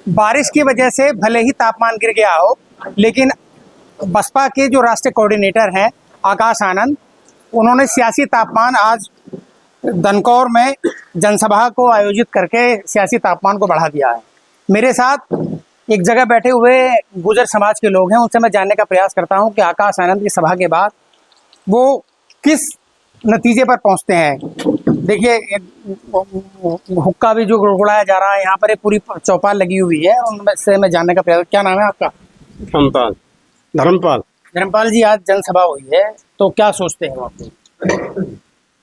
बारिश की वजह से भले ही तापमान गिर गया हो, लेकिन बसपा के जो राष्ट्रीय कोऑर्डिनेटर हैं आकाश आनंद, उन्होंने सियासी तापमान आज दनकौर में जनसभा को आयोजित करके सियासी तापमान को बढ़ा दिया है। मेरे साथ एक जगह बैठे हुए गुर्जर समाज के लोग हैं, उनसे मैं जानने का प्रयास करता हूं कि आकाश आनंद की सभा के बाद वो किस नतीजे पर पहुंचते हैं। देखिए, हुक्का भी जो गुड़गुड़ाया जा रहा है, यहाँ पर एक पूरी चौपाल लगी हुई है, उनमें से मैं जानने का प्रयास। क्या नाम है आपका? धर्मपाल। धर्मपाल जी, आज जनसभा हुई है तो क्या सोचते हैं आप?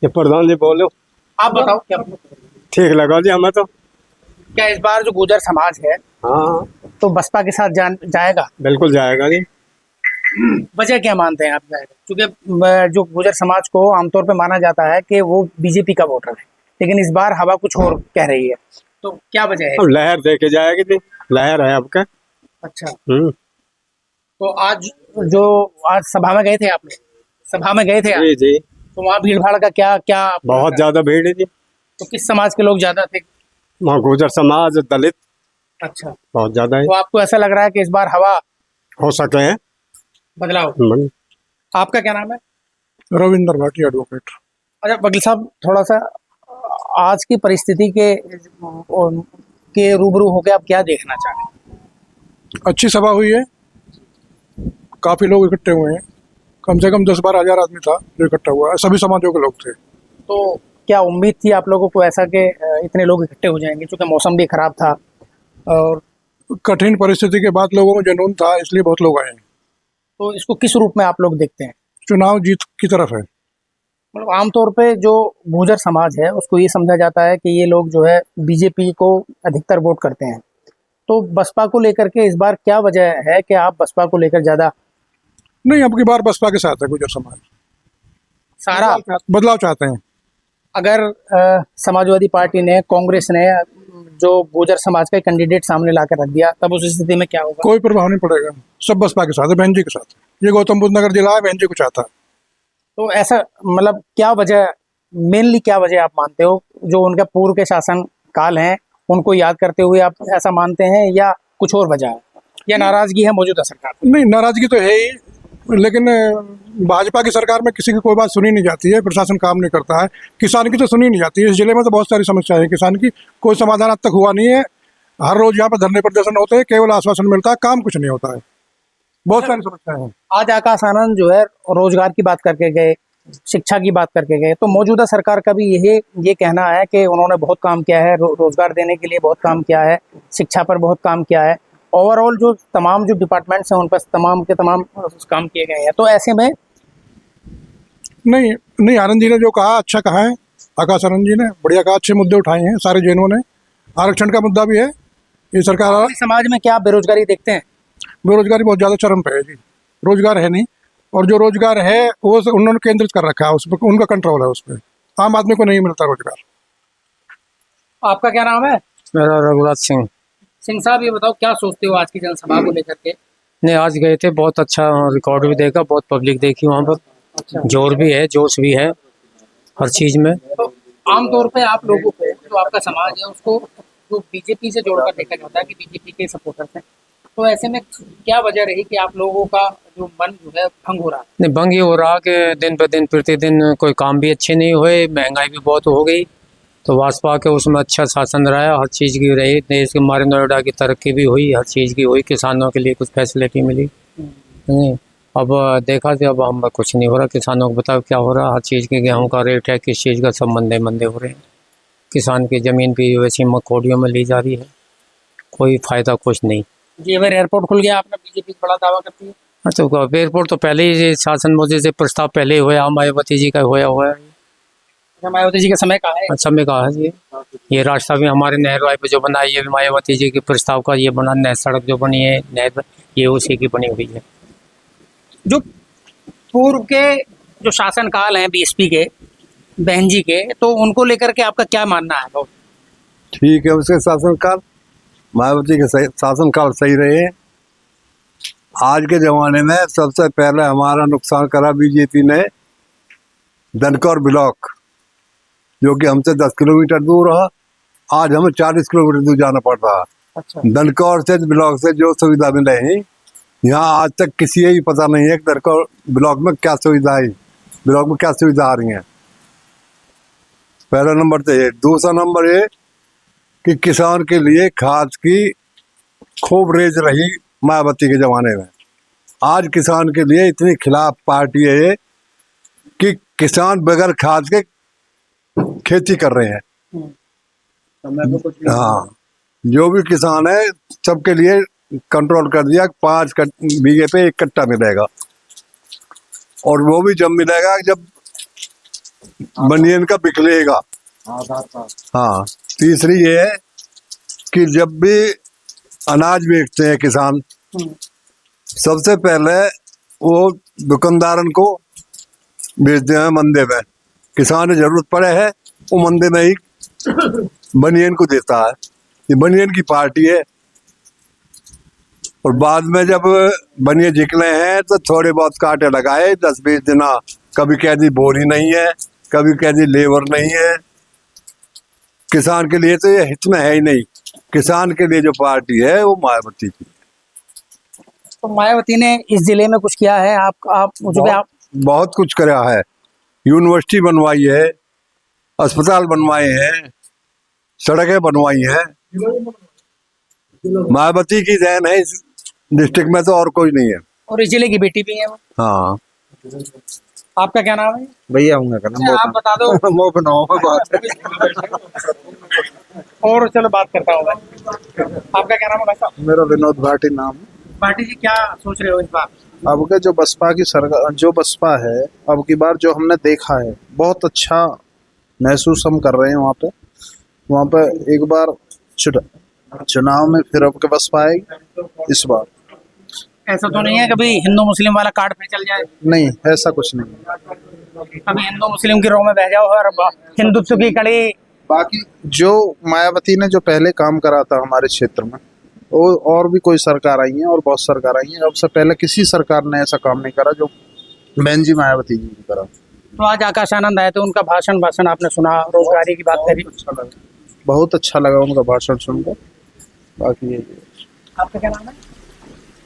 ये प्रधान जी बोलो, आप बताओ क्या ठीक लगा जी हमें तो। क्या इस बार जो गुर्जर समाज है हाँ तो बसपा के साथ जाएगा? बिल्कुल जाएगा जी। वजह क्या मानते हैं आप जाएगा? क्योंकि जो गुर्जर समाज को आमतौर पे माना जाता है कि वो बीजेपी का वोटर है, लेकिन इस बार हवा कुछ और कह रही है, तो क्या वजह है? अब लहर देके जाएगी जी, लहर है आपका। अच्छा, तो आज सभा में गए थे आपने? सभा में गए थे आप? जी जी, तो वहाँ भीड़ भाड़ का क्या क्या? बहुत ज्यादा भीड़ है जी। तो किस समाज के लोग ज्यादा थे? वहाँ गुर्जर समाज, दलित अच्छा, बहुत ज्यादा है। तो आपको ऐसा लग रहा है कि इस बार हवा हो सके है बदलाव? आपका क्या नाम है? रविंद्र भाटी, एडवोकेट। अच्छा वकील साहब, थोड़ा सा आज की परिस्थिति के रूबरू होकर आप क्या देखना चाहें? अच्छी सभा हुई है, काफी लोग इकट्ठे हुए हैं, कम से कम 10-12 हजार आदमी था जो इकट्ठा हुआ है, सभी समाजों के लोग थे। तो क्या उम्मीद थी आप लोगों को ऐसा कि इतने लोग इकट्ठे हो जाएंगे, क्योंकि मौसम भी खराब था और कठिन परिस्थिति के बाद लोगों में जुनून था, इसलिए बहुत लोग आए हैं। तो इसको किस रूप में आप लोग देखते हैं? चुनाव जीत की तरफ है। मतलब आमतौर पे जो गुर्जर समाज है उसको ये समझा जाता है कि ये लोग जो है बीजेपी को अधिकतर वोट करते हैं, तो बसपा को लेकर के इस बार क्या वजह है कि आप बसपा को लेकर ज्यादा? नहीं, अब की बार बसपा के साथ है गुर्जर समाज, सारा बदलाव चाहते हैं। अगर समाजवादी पार्टी ने, कांग्रेस ने जो गुर्जर समाज का कैंडिडेट सामने ला कर रख दिया, तब उस स्थिति में क्या होगा? कोई प्रभाव नहीं पड़ेगा, सब बसपा के साथ है, बहन जी के साथ है। ये गौतम बुद्ध नगर जिला है, बहन जी को चाहता है। तो ऐसा मतलब क्या वजह, मेनली क्या वजह आप मानते हो? जो उनका पूर्व के शासन काल है उनको याद करते हुए आप ऐसा मानते हैं, या कुछ और वजह है, या नाराजगी है मौजूदा सरकार? नहीं, नाराजगी तो है ही, लेकिन भाजपा की सरकार में किसी की कोई बात सुनी नहीं जाती है, प्रशासन काम नहीं करता है, किसान की तो सुनी नहीं जाती है। इस जिले में तो बहुत सारी समस्याएं हैं किसान की, कोई समाधान अब तक हुआ नहीं है। हर रोज यहाँ पर धरने प्रदर्शन होते हैं, केवल आश्वासन मिलता है, काम कुछ नहीं होता है, बहुत सारी समस्याएं हैं। आज आकाश आनंद जो है रोजगार की बात करके गए, शिक्षा की बात करके गए, तो मौजूदा सरकार का भी ये कहना है कि उन्होंने बहुत काम किया है, रोजगार देने के लिए बहुत काम किया है, शिक्षा पर बहुत काम किया है, ओवरऑल जो तमाम जो डिपार्टमेंट्स हैं उन पर तमाम के तमाम काम किए गए हैं। तो ऐसे में नहीं, आनंद जी ने जो कहा अच्छा कहा है, आकाश आनंद जी ने बढ़िया कहा, अच्छे मुद्दे उठाए हैं सारे जैनों ने। आरक्षण का मुद्दा भी है, ये सरकार। समाज में क्या बेरोजगारी देखते हैं? बेरोजगारी बहुत ज्यादा चरम पे है जी, रोजगार है नहीं, और जो रोजगार है वो उन्होंने केंद्रित कर रखा है, उस पर उनका कंट्रोल है, उस पर आम आदमी को नहीं मिलता रोजगार। आपका क्या नाम है? मेरा रघुराज सिंह। सिंह साहब, ये बताओ क्या सोचते हो आज की जनसभा को लेकर के? नहीं, आज गए थे, बहुत अच्छा रिकॉर्ड भी देखा, बहुत पब्लिक देखी वहाँ पर। अच्छा, जोर भी है, जोश भी है हर चीज में। तो आमतौर पे आप लोगों को, जो आपका समाज है उसको जो बीजेपी से जोड़कर देखा जाता है कि बीजेपी के सपोर्टर्स हैं, तो ऐसे में क्या वजह रही कि आप लोगों का जो मन जो है भंग हो रहा है? नहीं, भंग ये हो रहा कि दिन पर दिन प्रतिदिन कोई काम भी अच्छे नहीं हुए, महंगाई भी बहुत हो गई, तो भाजपा के उसमें अच्छा शासन रहा, हर चीज़ की रही, देश के हमारे नोएडा की तरक्की भी हुई, हर चीज़ की हुई, किसानों के लिए कुछ फैसिलिटी मिली। नहीं, अब देखा जाए, अब हम कुछ नहीं हो रहा, किसानों को बताओ क्या हो रहा, हर चीज़ की गेहूं का रेट है, किस चीज़ का, सब मंदे मंदे हो रहे हैं। किसान की ज़मीन भी वैसी मकोड़ियों में ली जा रही है, कोई फ़ायदा कुछ नहीं। जी, अगर एयरपोर्ट खुल गया, आपने बीजेपी बड़ा दावा करती है। तो एयरपोर्ट तो पहले ही शासन मोदी से प्रस्ताव पहले ही हुआ, मायावती जी का हुआ है। मायावती जी का समय कहा है? अच्छा में कहा है ये रास्ता भी हमारे नहर वाई पे जो बना है, ये भी मायावती जी के प्रस्ताव का ये बना, नहर सड़क जो बनी है नहर, ये उसी की बनी हुई है। जो पूर्व के जो शासनकाल हैं बीएसपी के, बहन जी के, तो उनको लेकर के आपका क्या मानना है? ठीक है, उसके शासनकाल, मायावती के शासनकाल सही रहे। आज के ज़माने में सबसे पहले हमारा नुकसान करा बीजेपी ने दनकौर ब्लॉक, जो कि हमसे 10 किलोमीटर दूर है, आज हमें 40 किलोमीटर दूर जाना पड़ता है। अच्छा। दनकौर से ब्लॉक से जो सुविधा मिले हैं, यहाँ आज तक किसी ही पता नहीं है कि दनकौर ब्लॉक में क्या सुविधा है, ब्लॉक में क्या सुविधा आ रही है। पहला नंबर तो ये। दूसरा नंबर ये कि किसान के लिए खाद की खूब रेज रही मायावती के जमाने में। आज किसान के लिए इतनी खिलाफ पार्टी है ये कि किसान बगैर खाद के खेती कर रहे हैं। हाँ, जो भी किसान है सबके लिए कंट्रोल कर दिया, 5 बीघे पे 1 कट्टा मिलेगा, और वो भी जब मिलेगा जब बनियन का बिकलेगा। हाँ, तीसरी ये है कि जब भी अनाज बेचते हैं किसान, सबसे पहले वो दुकानदारन को बेचते हैं मंदे में। किसान ने जरूरत पड़े है वो मंदे में ही बनियन को देता है। ये बनियन की पार्टी है। और बाद में जब बनियन निकले हैं तो थोड़े बहुत कांटे लगाए 10-20 दिन। कभी कह दी बोरी नहीं है, कभी कह दी लेबर नहीं है। किसान के लिए तो ये हित में है ही नहीं। किसान के लिए जो पार्टी है वो मायावती की। तो मायावती ने इस जिले में कुछ किया है? आप मुझे आप बहुत कुछ करा है। यूनिवर्सिटी बनवाई है, अस्पताल बनवाए हैं, सड़कें बनवाई हैं। मायावती की देन है इस डिस्ट्रिक्ट में, तो और कोई नहीं है। और इस जिले की बेटी भी है वो। हाँ, आपका क्या नाम है? भैया होंगे करना आप बता दो। और चलो बात करता हूँ मैं। आपका क्या नाम है भाई साहब? मेरा विनोद भाटी नाम है। पार्टी जी क्या सोच रहे हो इस बार? अब के जो बसपा की सरकार, जो बसपा है, अब की बार जो हमने देखा है बहुत अच्छा महसूस हम कर रहे हैं। वहाँ पे एक बार चुनाव में फिर अब के बसपा आएगी इस बार। ऐसा तो नहीं है कभी हिंदू मुस्लिम वाला कार्ड फिर चल जाए? नहीं, ऐसा कुछ नहीं। कभी हिंदू मुस्लिम की रो में बह जाओ और हिंदुत्व की कड़ी। बाकी जो मायावती ने जो पहले काम करा था हमारे क्षेत्र में, वो और भी कोई सरकार आई है और बहुत सरकार आई है, अब से पहले किसी सरकार ने ऐसा काम नहीं करा जो बहन जी मायावती जी ने करा। तो आज आकाश आनंद आए थे, उनका भाषण आपने सुना, रोजगारी की बात करी। बहुत अच्छा लगा उनका भाषण सुनकर। बाकी ये आपका क्या नाम है?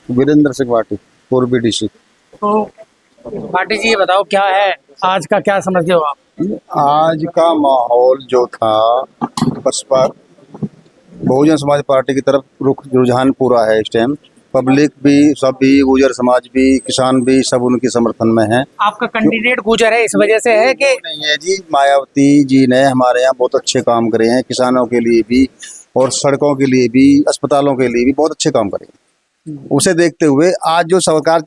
वीरेंद्र सिंह भाटी, पूर्वी डीसी। तो भाटी जी ये बताओ क्या है आज का, क्या समझते हो आप? आज का माहौल जो था बसपा बहुजन समाज पार्टी की तरफ रुझान पूरा है इस टाइम। पब्लिक भी, सब भी, गुर्जर समाज भी, किसान भी, सब उनके समर्थन में है। आपका कैंडिडेट गुजर है इस वजह से है कि नहीं है जी, मायावती जी ने हमारे यहाँ बहुत अच्छे काम करे हैं, किसानों के लिए भी और सड़कों के लिए भी, अस्पतालों के लिए भी बहुत अच्छे काम करे हैं। उसे देखते हुए आज जो सरकार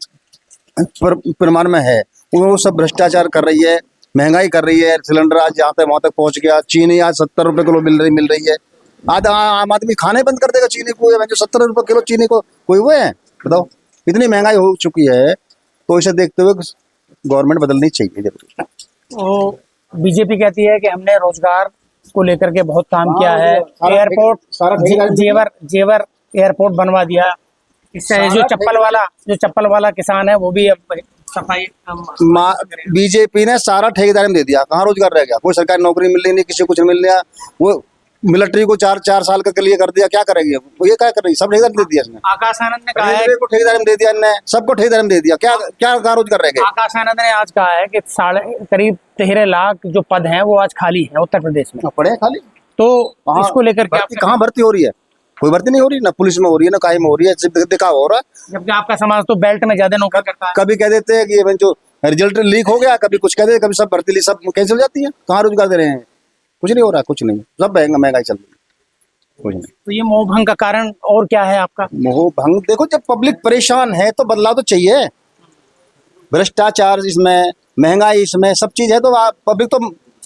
प्रमाण में है वो सब भ्रष्टाचार कर रही है, महंगाई कर रही है। सिलेंडर आज जहाँ तक वहाँ तक पहुँच गया। चीनी आज 70 रुपये किलो मिल रही है। आज आम आदमी खाने बंद कर देगा चीनी को। जो 70 रुपये किलो चीनी को कोई हुए हैं? बताओ, इतनी महंगाई हो चुकी है। तो इसे देखते हुए गवर्नमेंट बदलनी चाहिए जरूर। तो बीजेपी कहती है कि हमने रोजगार को लेकर के बहुत काम किया है, एयरपोर्ट जेवर एयरपोर्ट बनवा दिया। इससे जो चप्पल वाला किसान है वो भी अब सफाई बीजेपी ने सारा ठेकेदारी में दे दिया। कहाँ रोजगार रह गया? कोई सरकारी नौकरी मिल रही नहीं, किसी को कुछ मिल रहा। वो मिलिट्री को 4 साल का लिए कर दिया। क्या करेगी वो? ये क्या कर रही? सब ठेकेदारी में दे दिया इसने। आकाश आनंद ने कहा है को ठेकेदारी में दे दिया, इनने सबको ठेकेदारी में दे दिया। क्या क्या कहाँ रोजगार रह गया? आकाश आनंद ने आज कहा है कि करीब 13 लाख जो पद हैं वो आज खाली हैं उत्तर प्रदेश में। पड़े हैं खाली। तो इसको लेकर के कहाँ भर्ती हो रही है? कोई भर्ती नहीं हो रही, ना पुलिस में हो रही है, ना काई में हो रही है, सिर्फ दिखावा हो रहा है। जबकि आपका समाज तो बेल्ट में ज्यादा नौकरी करता है। कभी कह देते हैं कि ये जो रिजल्ट लीक हो गया, कभी कुछ कह देते, कभी सब भर्ती सब कैंसिल हो जाती है। कहाँ रोजगार दे रहे हैं? कुछ नहीं हो रहा, कुछ नहीं। सब महंगाई चल रही है, कुछ नहीं। तो ये मोह भंग का कारण और क्या है आपका? मोह भंग देखो, जब पब्लिक परेशान है तो बदलाव तो चाहिए। भ्रष्टाचार इसमें, महंगाई इसमें, सब चीज है तो पब्लिक तो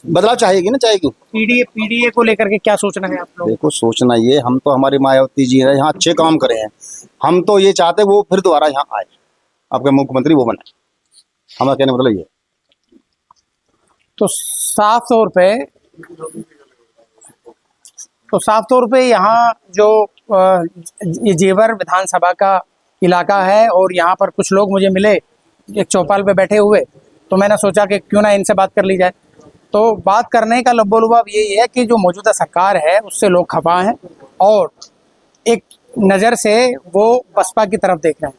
बदलाव चाहेगी ना, चाहेगी। पीडीए को लेकर के क्या सोचना है आप लोग? देखो, सोचना ये, हम तो हमारी मायावती जी है, यहाँ अच्छे काम करे हैं। हम तो ये चाहते वो फिर दोबारा यहाँ आए, आपके मुख्यमंत्री वो बने। हमारा कहने मतलब ये। तो साफ तौर पे यहाँ जो ये जेवर विधानसभा का इलाका है और यहाँ पर कुछ लोग मुझे मिले एक चौपाल पे बैठे हुए, तो मैंने सोचा कि क्यों ना इनसे बात कर ली जाए। तो बात करने का लब्बो लुबाब यही है कि जो मौजूदा सरकार है उससे लोग खफा हैं और एक नज़र से वो बसपा की तरफ देख रहे हैं।